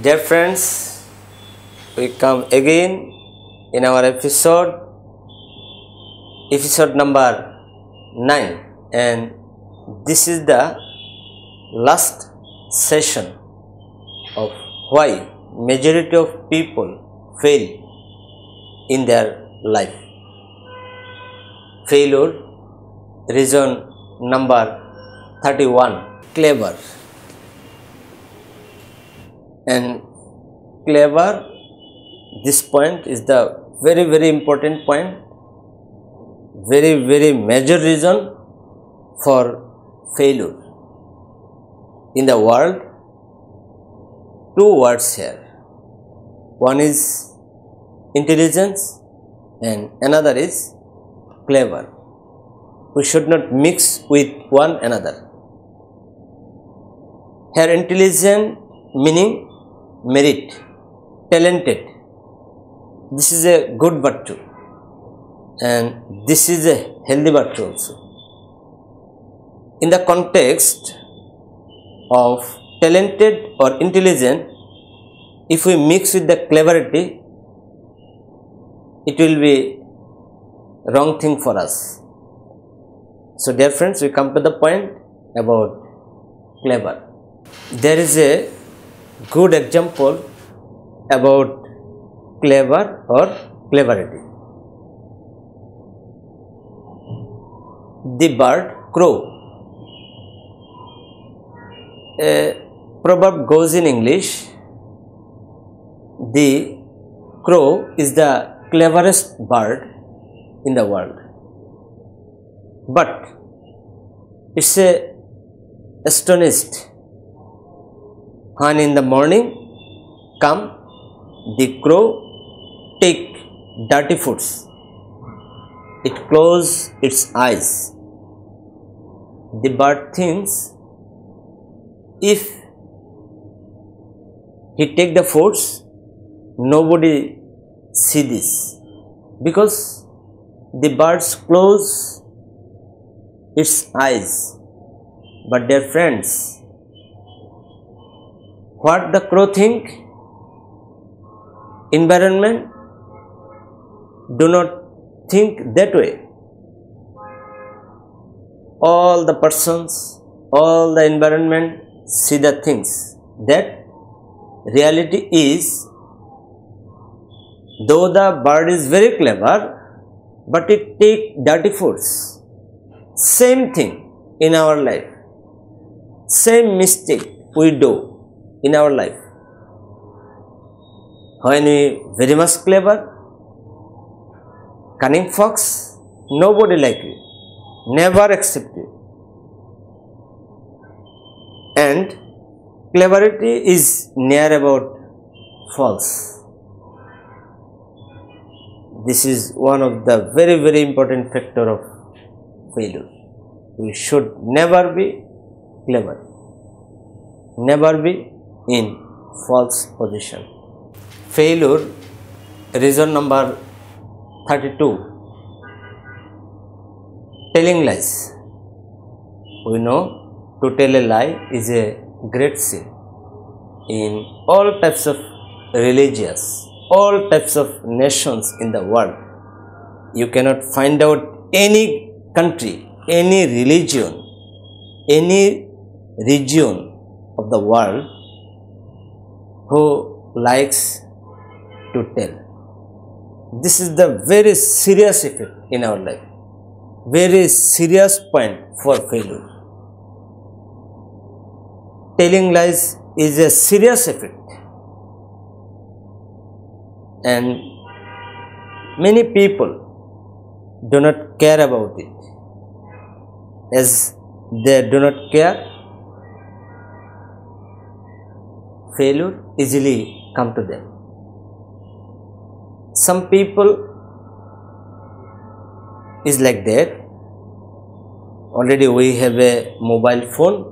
Dear friends, we come again in our episode number 9, and this is the last session of why majority of people fail in their life. Failure, reason number 31, clever. And clever, this point is the very important point, very major reason for failure in the world. Two words here, one is intelligence and another is clever. We should not mix with one another. Here intelligent meaning merit, talented. This is a good virtue and this is a healthy virtue also. In the context of talented or intelligent, if we mix with the cleverity, it will be wrong thing for us. So dear friends, we come to the point about clever. There is a good example about clever or cleverity. The bird crow. A proverb goes in English, the crow is the cleverest bird in the world, but it's astonished when in the morning come the crow take dirty foods. It closes its eyes. The bird thinks if he take the foods, nobody see this, because the birds close its eyes. But dear friends, what the crow think? Environment do not think that way. All the persons, all the environment see the things. That reality is, though the bird is very clever, but it take dirty foods. Same thing in our life. Same mistake we do in our life. When we very much clever, cunning fox, nobody like you, never accept you. And cleverity is near about false. This is one of the very important factor of failure. We should never be clever, never be in false position. Failure, reason number 32, telling lies. We know to tell a lie is a great sin in all types of religions, all types of nations in the world. You cannot find out any country, any religion, any region of the world who likes to tell. This is the very serious effect in our life, very serious point for failure. Telling lies is a serious effect, and many people do not care about it. As they do not care, failure easily come to them. Some people is like that. Already we have a mobile phone.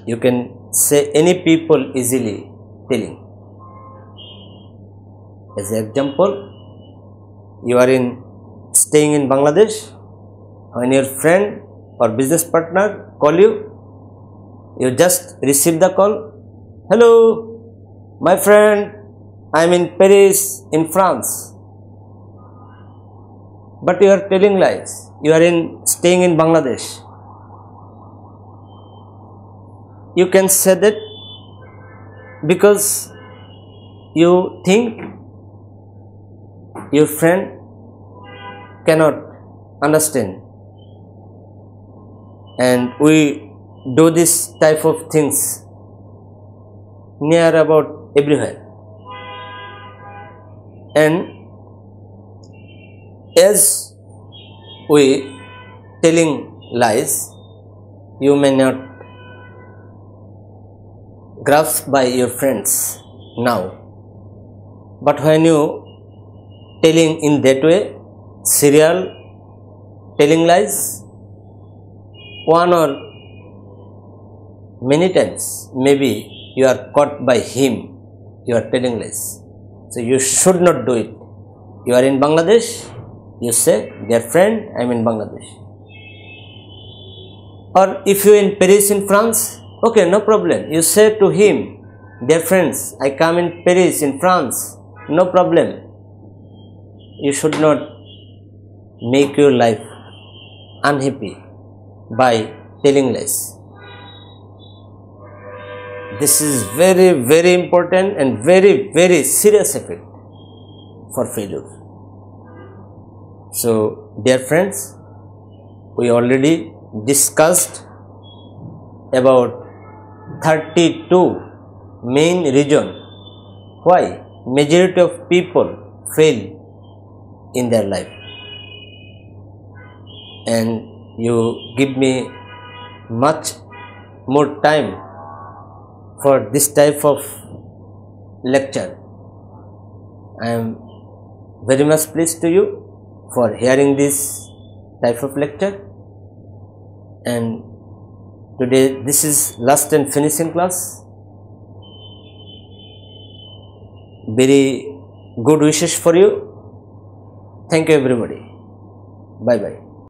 You can say any people easily telling. As an example, you are staying in Bangladesh. When your friend or business partner call you, you just receive the call. Hello, My friend, I am in Paris, in France. But you are telling lies. You are staying in Bangladesh. You can say that because you think your friend cannot understand, and we do this type of things near about everywhere. And as we telling lies, you may not grasp by your friends now, but when you telling in that way, serial telling lies, one or many times, maybe you are caught by him, you are telling lies. So you should not do it. You are in Bangladesh, you say, dear friend, I am in Bangladesh. Or if you are in Paris, in France, okay, no problem. You say to him, dear friends, I come in Paris, in France, no problem. You should not make your life unhappy by telling lies. This is very, very important and very, very serious effect for failure. So, dear friends, we already discussed about 32 main reasons why majority of people fail in their life. And you give me much more time for this type of lecture. I am very much pleased to you for hearing this type of lecture, and today this is last and finishing class. Very good wishes for you. Thank you everybody. Bye bye.